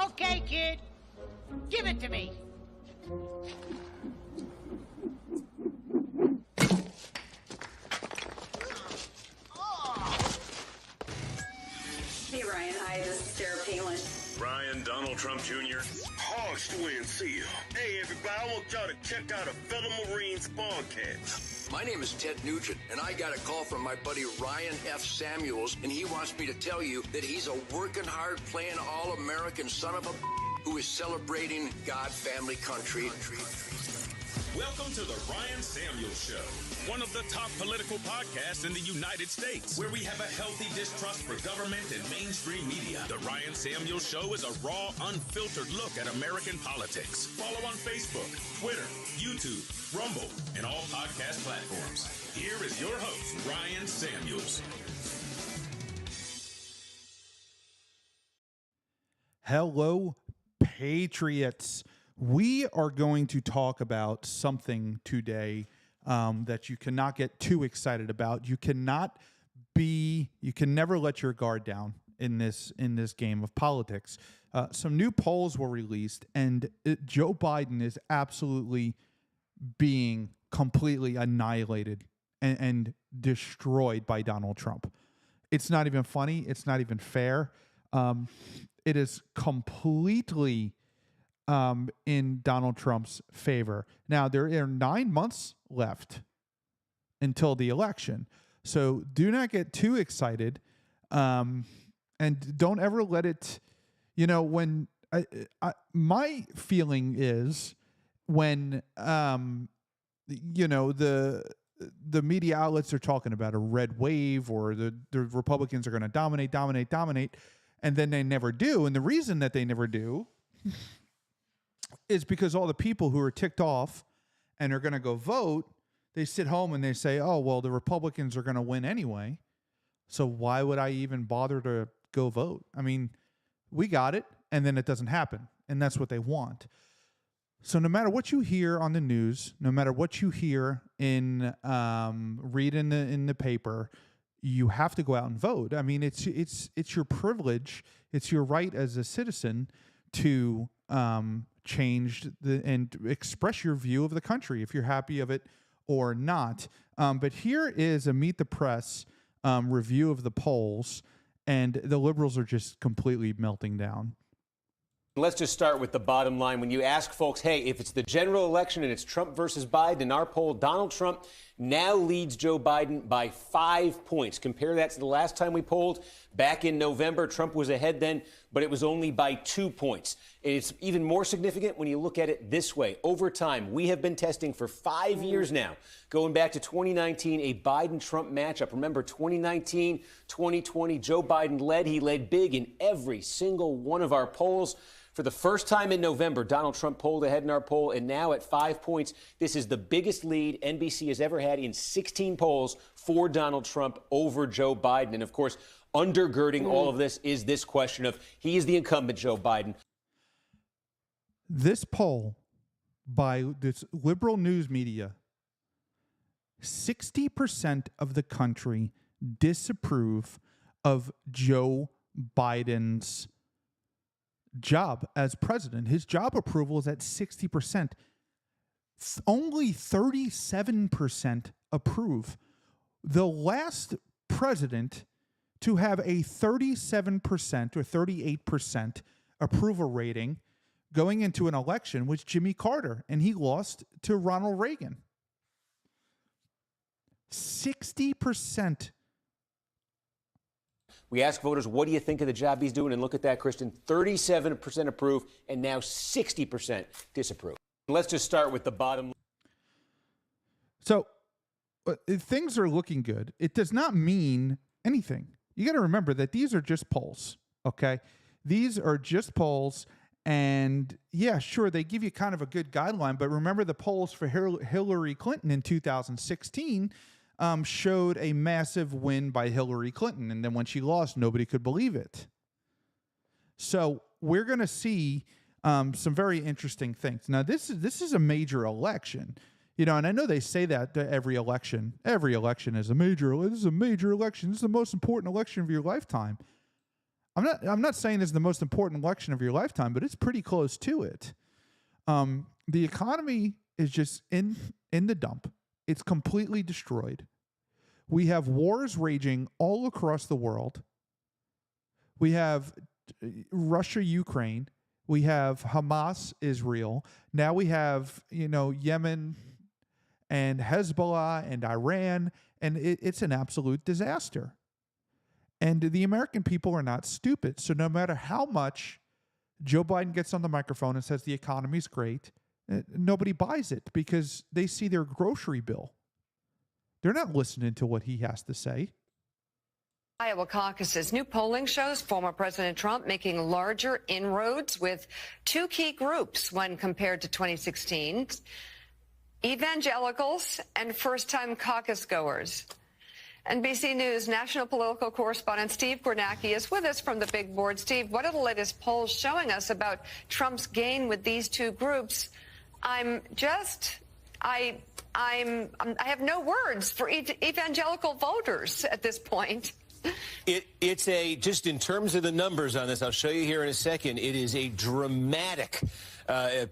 Okay, kid. Give it to me. Hey, Ryan. Hi, this is Sarah Palin. Ryan, Donald Trump Jr. Hogs to win, see you. Hey, everybody, I want y'all to check out a fellow Marines podcast. My name is Ted Nugent, and I got a call from my buddy Ryan F. Samuels, and he wants me to tell you that he's a working hard, playing all-American son of a who is celebrating God, family, country. Welcome to the Ryan Samuels Show, one of the top political podcasts in the United States, where we have a healthy distrust for government and mainstream media. The Ryan Samuels Show is a raw, unfiltered look at American politics. Follow on Facebook, Twitter, YouTube, Rumble, and all podcast platforms. Here is your host, Ryan Samuels. Hello, Patriots. We are going to talk about something today that you cannot get too excited about. You can never let your guard down in this game of politics. Some new polls were released, and Joe Biden is absolutely being completely annihilated and destroyed by Donald Trump. It's not even funny. It's not even fair. It is completely in Donald Trump's favor. Now, there are 9 months left until the election. So do not get too excited. And don't ever let it, when my feeling is when, the media outlets are talking about a red wave or the Republicans are going to dominate, and then they never do. And the reason that they never do is because all the people who are ticked off and are going to go vote, they sit home and they say, oh, well, the Republicans are going to win anyway. So why would I even bother to go vote? I mean, we got it, and then it doesn't happen. And that's what they want. So no matter what you hear on the news, no matter what you hear read in the paper, you have to go out and vote. I mean, it's your privilege. It's your right as a citizen to change and express your view of the country, if you're happy of it or not. But here is a Meet the Press review of the polls, and the liberals are just completely melting down. Let's just start with the bottom line. When you ask folks, hey, if it's the general election and it's Trump versus Biden, in our poll, Donald Trump now leads Joe Biden by 5 points. Compare that to the last time we polled back in November. Trump was ahead then, but it was only by 2 points. It's even more significant when you look at it this way. Over time, we have been testing for 5 years now, going back to 2019, a Biden-Trump matchup. Remember, 2019, 2020, Joe Biden led. He led big in every single one of our polls. For the first time in November, Donald Trump polled ahead in our poll, and now at 5 points, this is the biggest lead NBC has ever had in 16 polls for Donald Trump over Joe Biden. And, of course, undergirding all of this is this question of he is the incumbent, Joe Biden. This poll by this liberal news media, 60% of the country disapprove of Joe Biden's job as president. His job approval is at 60%. Only 37% approve. The last president to have a 37% or 38% approval rating going into an election was Jimmy Carter, and he lost to Ronald Reagan. 60%. We ask voters, what do you think of the job he's doing? And look at that, Kristen, 37% approve and now 60% disapprove. Let's just start with the bottom. So things are looking good. It does not mean anything. You got to remember that these are just polls, okay? These are just polls. And yeah, sure, they give you kind of a good guideline. But remember the polls for Hillary Clinton in 2016 showed a massive win by Hillary Clinton. And then when she lost, nobody could believe it. So we're going to see some very interesting things. Now, this is a major election, and I know they say that every election is a major. This is a major election. This is the most important election of your lifetime. I'm not saying it's the most important election of your lifetime, but it's pretty close to it. The economy is just in the dump. It's completely destroyed. We have wars raging all across the world. We have Russia, Ukraine. We have Hamas, Israel. Now we have, Yemen and Hezbollah and Iran, and it's an absolute disaster. And the American people are not stupid. So no matter how much Joe Biden gets on the microphone and says the economy's great, nobody buys it because they see their grocery bill. They're not listening to what he has to say. Iowa caucuses. New polling shows former President Trump making larger inroads with two key groups when compared to 2016, evangelicals and first-time caucus goers. NBC News national political correspondent Steve Kornacki is with us from the big board. Steve, what are the latest polls showing us about Trump's gain with these two groups? I have no words for evangelical voters at this point. It's just in terms of the numbers on this, I'll show you here in a second. It is a dramatic,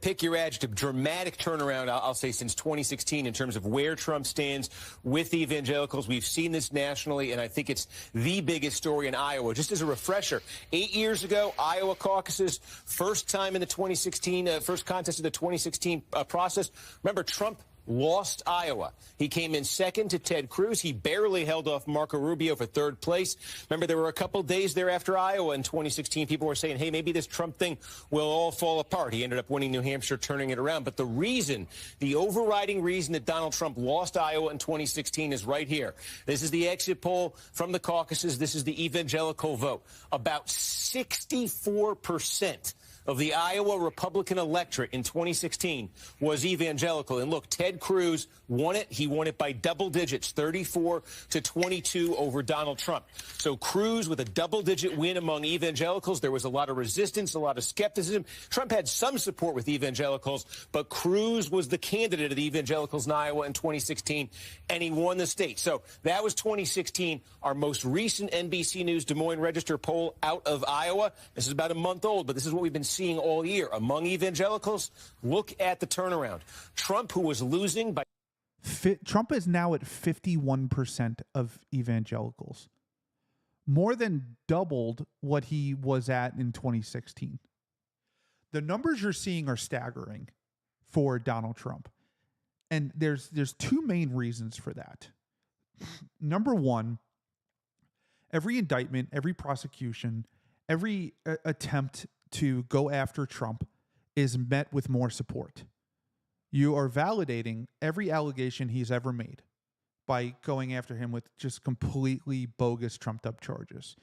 pick your adjective, dramatic turnaround, I'll say, since 2016 in terms of where Trump stands with evangelicals. We've seen this nationally, and I think it's the biggest story in Iowa. Just as a refresher, 8 years ago, Iowa caucuses, first time in the 2016, first contest of the 2016 process. Remember, Trump lost Iowa. He came in second to Ted Cruz. He barely held off Marco Rubio for third place. Remember, there were a couple days there after Iowa in 2016. People were saying, hey, maybe this Trump thing will all fall apart. He ended up winning New Hampshire, turning it around. But the overriding reason that Donald Trump lost Iowa in 2016 is right here. This is the exit poll from the caucuses. This is the evangelical vote. About 64% of the Iowa Republican electorate in 2016 was evangelical. And look, Ted Cruz won it. He won it by double digits, 34-22 over Donald Trump. So Cruz with a double-digit win among evangelicals. There was a lot of resistance, a lot of skepticism. Trump had some support with evangelicals, but Cruz was the candidate of the evangelicals in Iowa in 2016, and he won the state. So that was 2016. Our most recent NBC News Des Moines Register poll out of Iowa. This is about a month old, but this is what we've been seeing all year. Among evangelicals, look at the turnaround. Trump, who was losing by... Trump is now at 51% of evangelicals. More than doubled what he was at in 2016. The numbers you're seeing are staggering for Donald Trump. And there's two main reasons for that. Number one, every indictment, every prosecution, every attempt to go after Trump is met with more support. You are validating every allegation he's ever made by going after him with just completely bogus, trumped up charges.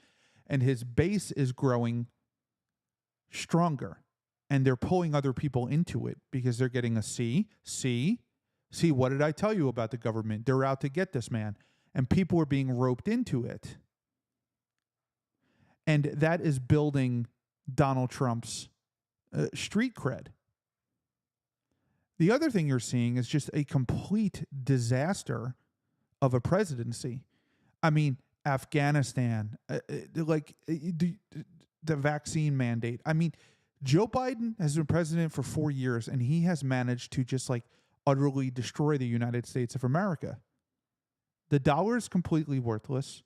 And his base is growing stronger. And they're pulling other people into it because they're getting a see, what did I tell you about the government? They're out to get this man. And people are being roped into it. And that is building Donald Trump's street cred. The other thing you're seeing is just a complete disaster of a presidency. I mean, Afghanistan, the vaccine mandate. I mean, Joe Biden has been president for 4 years, and he has managed to just utterly destroy the United States of America. The dollar is completely worthless.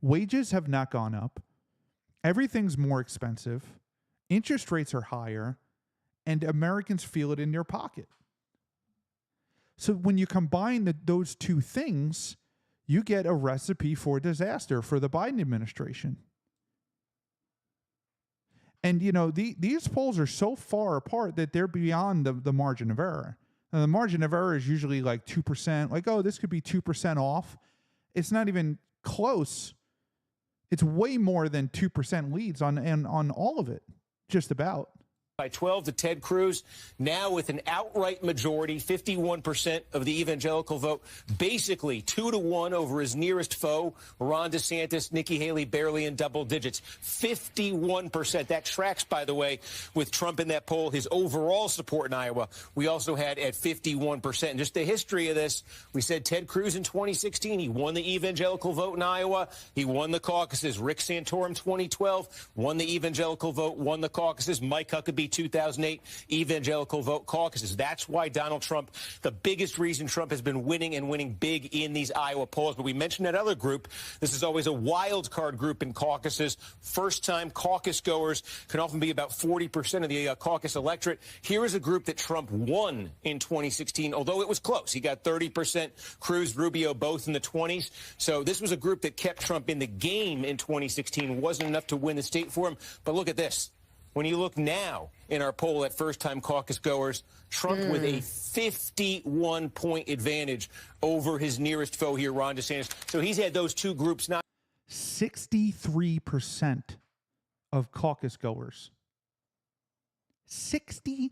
Wages have not gone up. Everything's more expensive. Interest rates are higher, and Americans feel it in their pocket. So when you combine those two things, you get a recipe for disaster for the Biden administration. And, these polls are so far apart that they're beyond the margin of error. And the margin of error is usually 2%. This could be 2% off. It's not even close. It's way more than 2% leads on all of it, just about. by 12 to Ted Cruz, now with an outright majority, 51% of the evangelical vote, basically 2-1 over his nearest foe, Ron DeSantis. Nikki Haley barely in double digits, 51%. That tracks, by the way, with Trump in that poll, his overall support in Iowa. We also had at 51%. And just the history of this, we said Ted Cruz in 2016, he won the evangelical vote in Iowa. He won the caucuses. Rick Santorum 2012, won the evangelical vote, won the caucuses. Mike Huckabee 2008 evangelical vote caucuses. That's why Donald Trump, the biggest reason Trump has been winning and winning big in these Iowa polls. But we mentioned that other group. This is always a wild card group in caucuses. First-time caucus goers can often be about 40% of the caucus electorate. Here is a group that Trump won in 2016, although it was close. He got 30%. Cruz, Rubio, both in the 20s. So this was a group that kept Trump in the game in 2016. Wasn't enough to win the state for him. But look at this. When you look now in our poll at first-time caucus goers, Trump with a 51-point advantage over his nearest foe here, Ron DeSantis. So he's had those two groups not. 63% of caucus goers. 63%.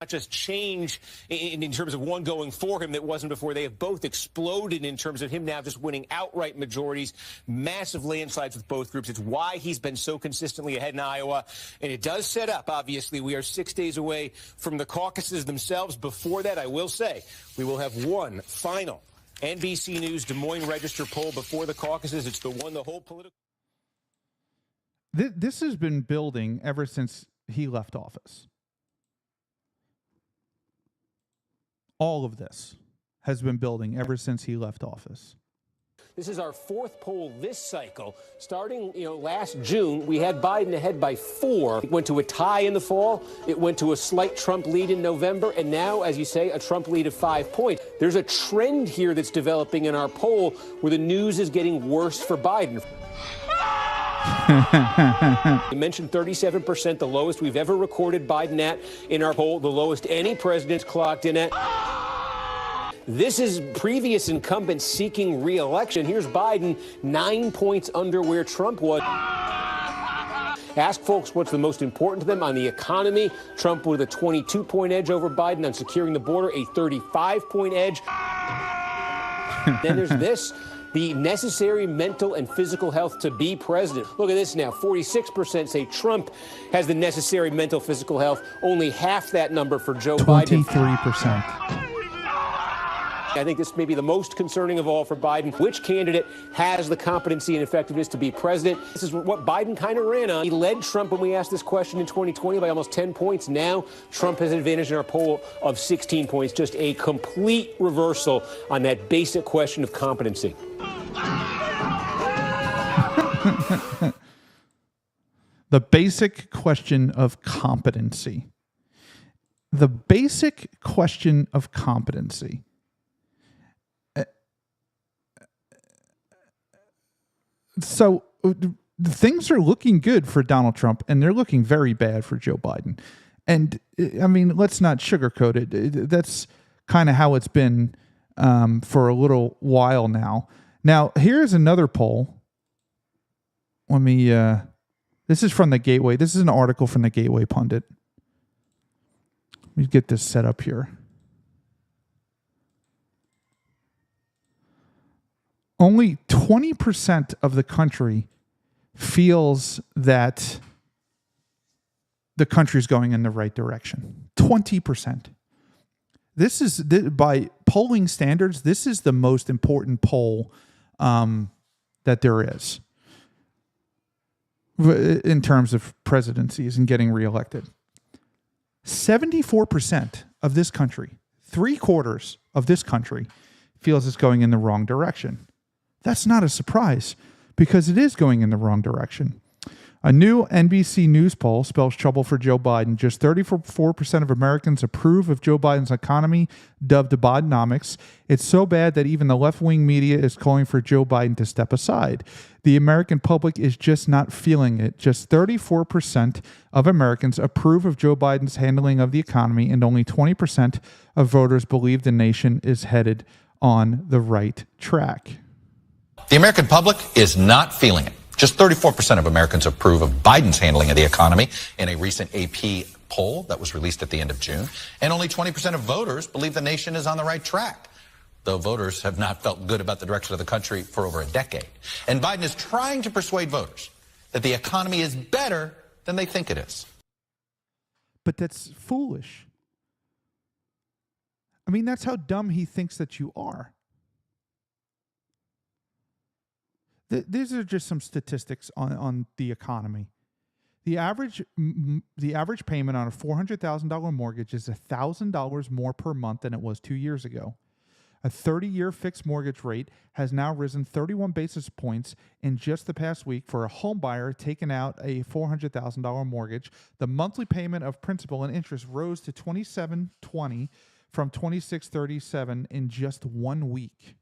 Not just change in terms of one going for him that wasn't before. They have both exploded in terms of him now just winning outright majorities, massive landslides with both groups. It's why he's been so consistently ahead in Iowa. And it does set up, obviously, we are 6 days away from the caucuses themselves. Before that, I will say, we will have one final NBC News Des Moines Register poll before the caucuses. It's the one the whole political... This has been building ever since he left office. All of this has been building ever since he left office. This is our fourth poll this cycle. Starting, last June, we had Biden ahead by 4. It went to a tie in the fall. It went to a slight Trump lead in November. And now, as you say, a Trump lead of 5 points. There's a trend here that's developing in our poll where the news is getting worse for Biden. You mentioned 37%, the lowest we've ever recorded Biden at in our poll, the lowest any president's clocked in at. This is previous incumbents seeking re-election. Here's Biden, 9 points under where Trump was. Ask folks what's the most important to them on the economy. Trump with a 22-point edge over Biden. On securing the border, a 35-point edge. Then there's this. The necessary mental and physical health to be president. Look at this now. 46% say Trump has the necessary mental, physical health. Only half that number for Joe Biden. 23%. I think this may be the most concerning of all for Biden. Which candidate has the competency and effectiveness to be president? This is what Biden kind of ran on. He led Trump when we asked this question in 2020 by almost 10 points. Now Trump has an advantage in our poll of 16 points. Just a complete reversal on that basic question of competency. The basic question of competency. The basic question of competency. So things are looking good for Donald Trump, and they're looking very bad for Joe Biden. And I mean, let's not sugarcoat it. That's kind of how it's been for a little while now. Now, here's another poll. Let me, this is from the Gateway. This is an article from the Gateway Pundit. Let me get this set up here. Only 20% of the country feels that the country's going in the right direction. 20%. This is, by polling standards, this is the most important poll that there is in terms of presidencies and getting reelected. 74% of this country, 3/4 of this country, feels it's going in the wrong direction. That's not a surprise because it is going in the wrong direction. A new NBC News poll spells trouble for Joe Biden. Just 34% of Americans approve of Joe Biden's economy, dubbed Bidenomics. It's so bad that even the left-wing media is calling for Joe Biden to step aside. The American public is just not feeling it. Just 34% of Americans approve of Joe Biden's handling of the economy, and only 20% of voters believe the nation is headed on the right track. The American public is not feeling it. Just 34% of Americans approve of Biden's handling of the economy in a recent AP poll that was released at the end of June. And only 20% of voters believe the nation is on the right track, though voters have not felt good about the direction of the country for over a decade. And Biden is trying to persuade voters that the economy is better than they think it is. But that's foolish. I mean, that's how dumb he thinks that you are. These are just some statistics on the economy. The average payment on a $400,000 mortgage is $1,000 more per month than it was 2 years ago. A 30-year fixed mortgage rate has now risen 31 basis points in just the past week for a home buyer taking out a $400,000 mortgage. The monthly payment of principal and interest rose to $27.20 from $26.37 in just 1 week.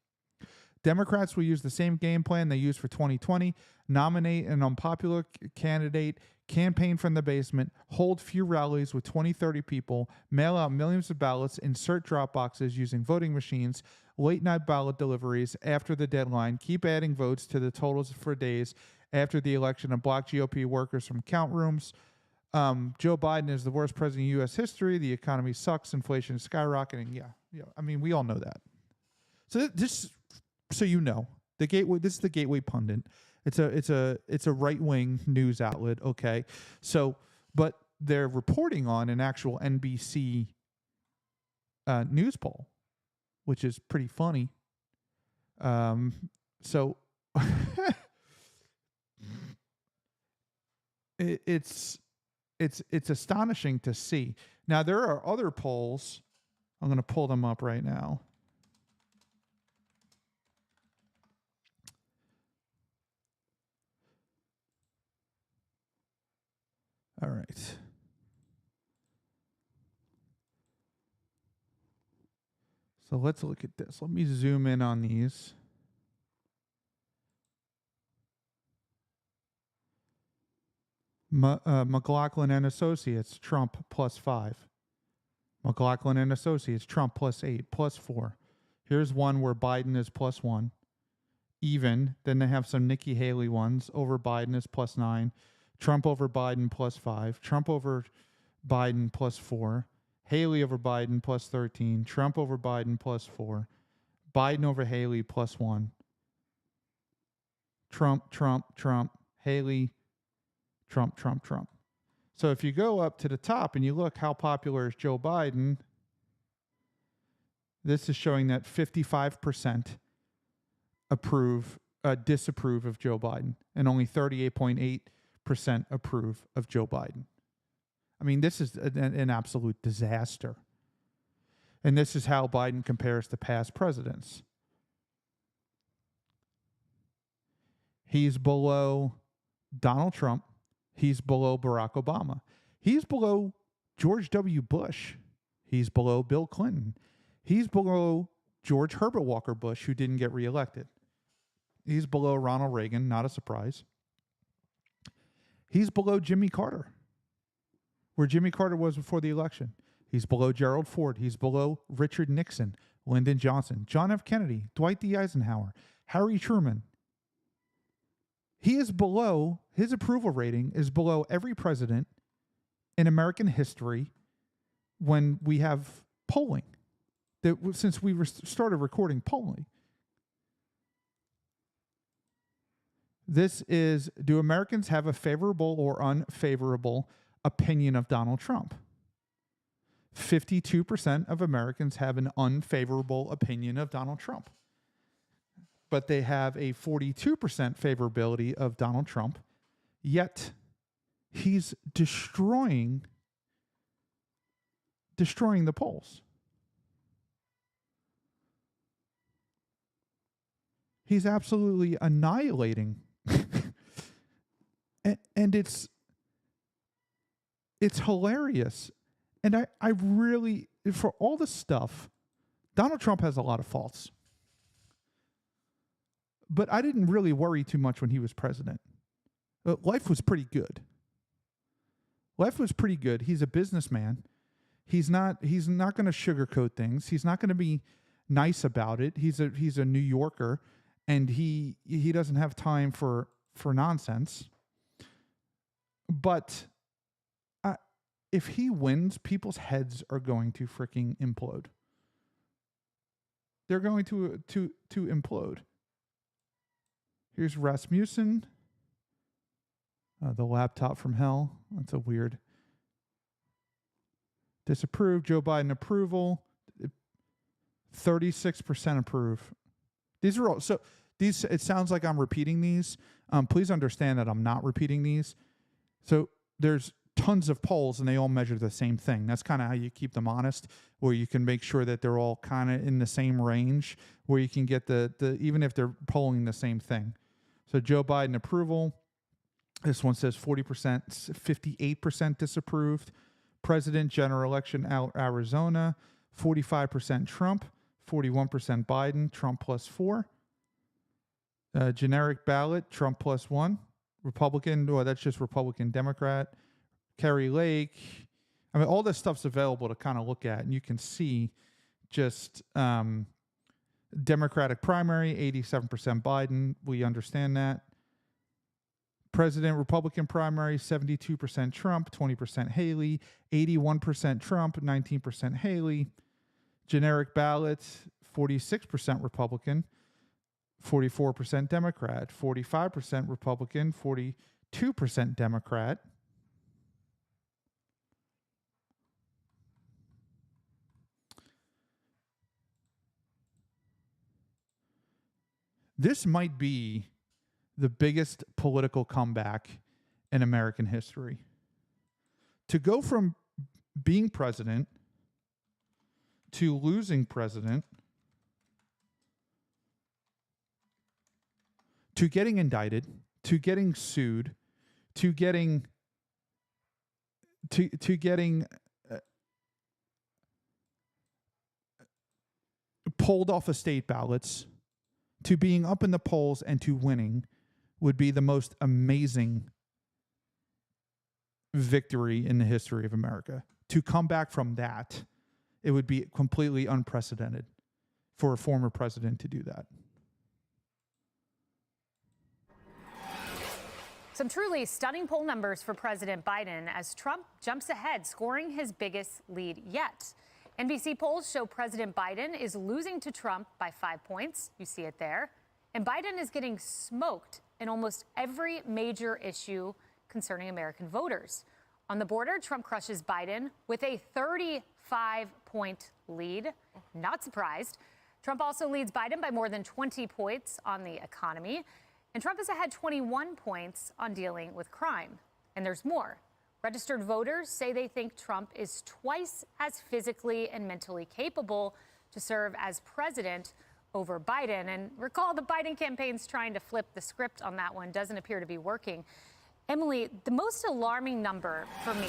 Democrats will use the same game plan they used for 2020, nominate an unpopular candidate, campaign from the basement, hold few rallies with 20, 30 people, mail out millions of ballots, insert drop boxes using voting machines, late-night ballot deliveries after the deadline, keep adding votes to the totals for days after the election, and block GOP workers from count rooms. Joe Biden is the worst president in U.S. history. The economy sucks. Inflation is skyrocketing. Yeah. I mean, we all know that. So this... So you know, the Gateway. This is the Gateway Pundit. It's a right-wing news outlet. Okay, so but they're reporting on an actual NBC news poll, which is pretty funny. So it's astonishing to see. Now there are other polls. I'm going to pull them up right now. All right. So let's look at this. Let me zoom in on these. McLaughlin and Associates, Trump +5. McLaughlin and Associates, Trump +8, +4. Here's one where Biden is +1. Even. Then they have some Nikki Haley ones. Over Biden is +9. Trump over Biden +5. Trump over Biden +4. Haley over Biden +13. Trump over Biden +4. Biden over Haley +1. Trump. Haley, Trump. So if you go up to the top and you look how popular is Joe Biden, this is showing that 55% disapprove of Joe Biden, and only 38.8% approve of Joe Biden. I mean, this is an absolute disaster. And this is how Biden compares to past presidents. He's below Donald Trump. He's below Barack Obama. He's below George W. Bush. He's below Bill Clinton. He's below George Herbert Walker Bush, who didn't get reelected. He's below Ronald Reagan, not a surprise. He's below Jimmy Carter, where Jimmy Carter was before the election. He's below Gerald Ford. He's below Richard Nixon, Lyndon Johnson, John F. Kennedy, Dwight D. Eisenhower, Harry Truman. He is below, his approval rating is below every president in American history when we have polling, since we started recording polling. This is, do Americans have a favorable or unfavorable opinion of Donald Trump? 52% of Americans have an unfavorable opinion of Donald Trump. But they have a 42% favorability of Donald Trump, yet he's destroying the polls. He's absolutely annihilating. and it's hilarious. And I really, for all this stuff, Donald Trump has a lot of faults. But I didn't really worry too much when he was president. Life was pretty good. He's a businessman. He's not going to sugarcoat things. He's not going to be nice about it. He's a New Yorker, and he doesn't have time for for nonsense. But if he wins, people's heads are going to freaking implode. They're going to implode. Here's Rasmussen. The laptop from hell. That's a weird. Disapprove. Joe Biden approval. 36% approve. These are all so. These. It sounds like I'm repeating these. Please understand that I'm not repeating these. So there's tons of polls and they all measure the same thing. That's kind of how you keep them honest, where you can make sure that they're all kind of in the same range, where you can get the even if they're polling the same thing. So Joe Biden approval. This one says 40%, 58% disapproved. President general election Arizona, 45% Trump, 41% Biden, Trump plus 4. Generic ballot, Trump plus 1. Republican, that's just Republican, Democrat. Kerry Lake. I mean, all this stuff's available to kind of look at, and you can see just Democratic primary, 87% Biden. We understand that. President Republican primary, 72% Trump, 20% Haley, 81% Trump, 19% Haley. Generic ballot, 46% Republican, 44% Democrat, 45% Republican, 42% Democrat. This might be the biggest political comeback in American history. To go from being president to losing president to getting indicted, to getting sued, to getting pulled off of state ballots, to being up in the polls and to winning would be the most amazing victory in the history of America. To come back from that, it would be completely unprecedented for a former president to do that. Some truly stunning poll numbers for President Biden as Trump jumps ahead, scoring his biggest lead yet. NBC polls show President Biden is losing to Trump by 5 points. You see it there. And Biden is getting smoked in almost every major issue concerning American voters. On the border, Trump crushes Biden with a 35-point lead. Not surprised. Trump also leads Biden by more than 20 points on the economy. And Trump is ahead 21 points on dealing with crime. And there's more. Registered voters say they think Trump is twice as physically and mentally capable to serve as president over Biden. And recall the Biden campaign's trying to flip the script on that one. Doesn't appear to be working. Emily, the most alarming number for me,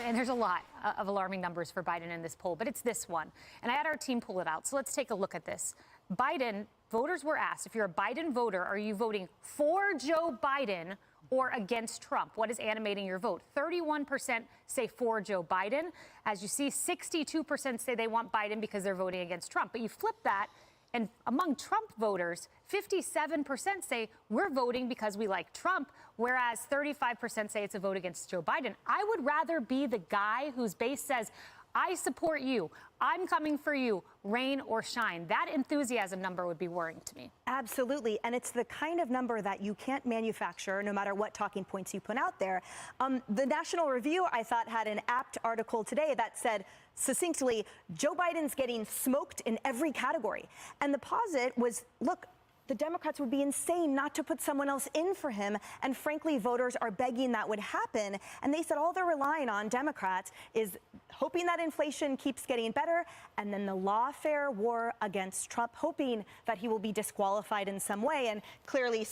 and there's a lot of alarming numbers for Biden in this poll, but it's this one. And I had our team pull it out. So let's take a look at this. Biden, voters were asked, if you're a Biden voter, are you voting for Joe Biden or against Trump? What is animating your vote? 31% say for Joe Biden. As you see, 62% say they want Biden because they're voting against Trump. But you flip that, and among Trump voters, 57% say we're voting because we like Trump, whereas 35% say it's a vote against Joe Biden. I would rather be the guy whose base says, I support you, I'm coming for you, rain or shine. That enthusiasm number would be worrying to me. Absolutely. And it's the kind of number that you can't manufacture no matter what talking points you put out there. The National Review, I thought, had an apt article today that said succinctly, Joe Biden's getting smoked in every category. And the posit was, look, the Democrats would be insane not to put someone else in for him. And frankly, voters are begging that would happen. And they said all they're relying on, Democrats, is hoping that inflation keeps getting better, and then the lawfare war against Trump, hoping that he will be disqualified in some way. And clearly,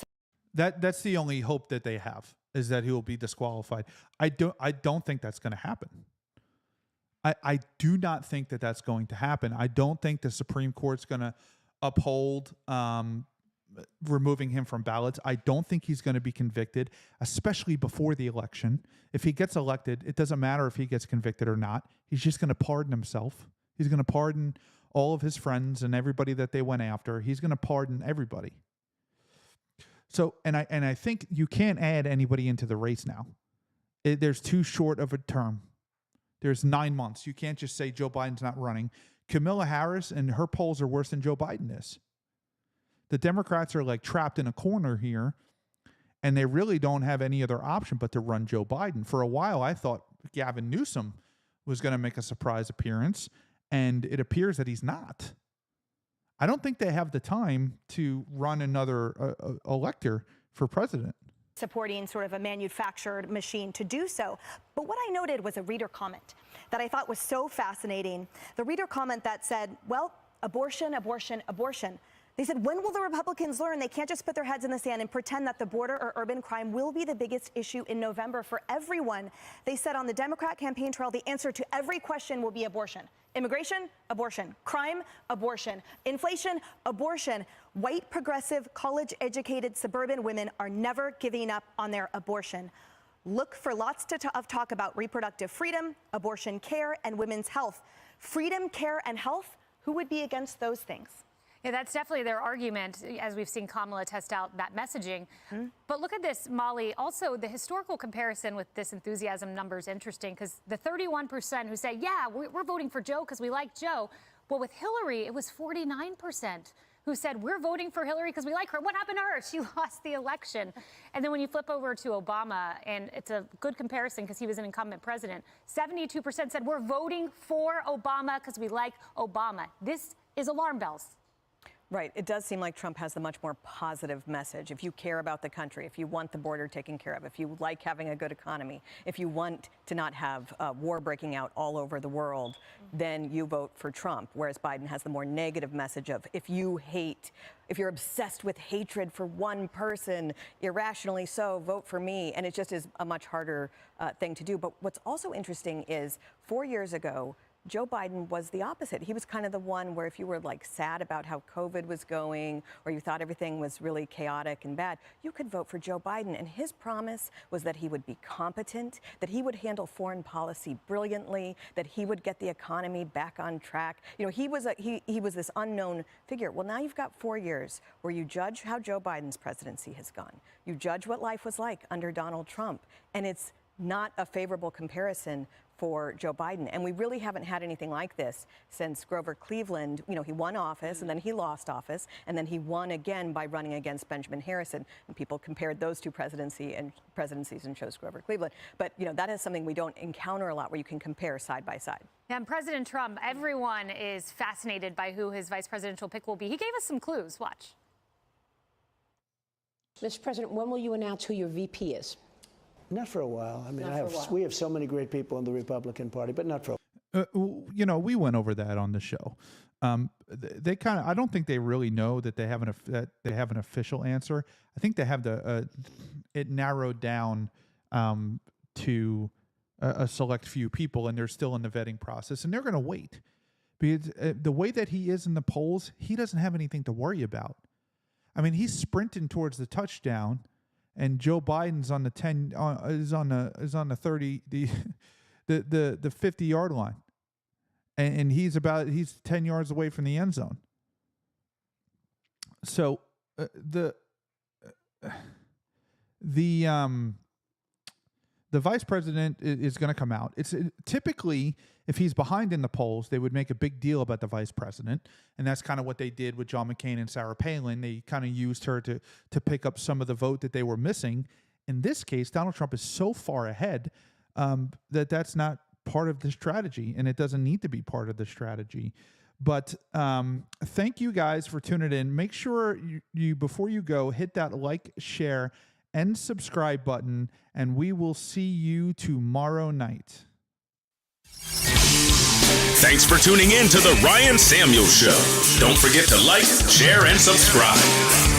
that's the only hope that they have, is that he will be disqualified. I don't think that's going to happen. I do not think that that's going to happen. I don't think the Supreme Court's going to uphold removing him from ballots. I don't think he's going to be convicted, especially before the election. If he gets elected, it doesn't matter if he gets convicted or not. He's just going to pardon himself. He's going to pardon all of his friends and everybody that they went after. He's going to pardon everybody. So, and I think you can't add anybody into the race now. There's too short of a term. There's 9 months. You can't just say Joe Biden's not running. Kamala Harris and her polls are worse than Joe Biden is. The Democrats are like trapped in a corner here, and they really don't have any other option but to run Joe Biden. For a while, I thought Gavin Newsom was going to make a surprise appearance, and it appears that he's not. I don't think they have the time to run another elector for president. Supporting sort of a manufactured machine to do so. But what I noted was a reader comment that I thought was so fascinating. The reader comment that said, well, abortion, abortion, abortion. They said, when will the Republicans learn they can't just put their heads in the sand and pretend that the border or urban crime will be the biggest issue in November for everyone? They said on the Democrat campaign trail, the answer to every question will be abortion. Immigration, abortion. Crime, abortion. Inflation, abortion. White, progressive, college-educated suburban women are never giving up on their abortion. Look for lots of talk about reproductive freedom, abortion care, and women's health. Freedom, care, and health, who would be against those things? Yeah, that's definitely their argument, as we've seen Kamala test out that messaging. But look at this, Molly. Also, the historical comparison with this enthusiasm number is interesting because the 31% who say, yeah, we're voting for Joe because we like Joe. Well, with Hillary, it was 49% who said, we're voting for Hillary because we like her. What happened to her? She lost the election. And then when you flip over to Obama, and it's a good comparison because he was an incumbent president, 72% said, we're voting for Obama because we like Obama. This is alarm bells. Right. It does seem like Trump has the much more positive message. If you care about the country, if you want the border taken care of, if you like having a good economy, if you want to not have war breaking out all over the world, then you vote for Trump. Whereas Biden has the more negative message of if you hate, if you're obsessed with hatred for one person, irrationally so, vote for me. And it just is a much harder thing to do. But what's also interesting is 4 years ago, Joe Biden was the opposite. He was kind of the one where if you were like sad about how COVID was going or you thought everything was really chaotic and bad, you could vote for Joe Biden. And his promise was that he would be competent, that he would handle foreign policy brilliantly, that he would get the economy back on track. You know, he was this unknown figure. Well, now you've got 4 years where you judge how Joe Biden's presidency has gone. You judge what life was like under Donald Trump. And it's not a favorable comparison for Joe Biden. And we really haven't had anything like this since Grover Cleveland. You know, he won office and then he lost office and then he won again by running against Benjamin Harrison. And people compared those two presidencies and chose Grover Cleveland. But, you know, that is something we don't encounter a lot where you can compare side by side. And President Trump, everyone is fascinated by who his vice presidential pick will be. He gave us some clues. Watch. Mr. President, when will you announce who your VP is? Not for a while. I mean, we have so many great people in the Republican Party, but not for a while. You know, we went over that on the show. They kind of, I don't think they really know that they have an official answer. I think they have it narrowed down to a select few people, and they're still in the vetting process, and they're going to wait because the way that he is in the polls, he doesn't have anything to worry about. I mean, he's sprinting towards the touchdown. And Joe Biden's on the 10 is on the 30 the 50-yard line, and he's 10 yards away from the end zone. So the vice president is going to come out. It's typically, if he's behind in the polls, they would make a big deal about the vice president, and that's kind of what they did with John McCain and Sarah Palin. They kind of used her to pick up some of the vote that they were missing. In this case, Donald Trump is so far ahead that's not part of the strategy, and it doesn't need to be part of the strategy. But thank you guys for tuning in. Make sure you before you go, hit that like, share, and subscribe button, and we will see you tomorrow night. Thanks for tuning in to The Ryan Samuels Show. Don't forget to like, share, and subscribe.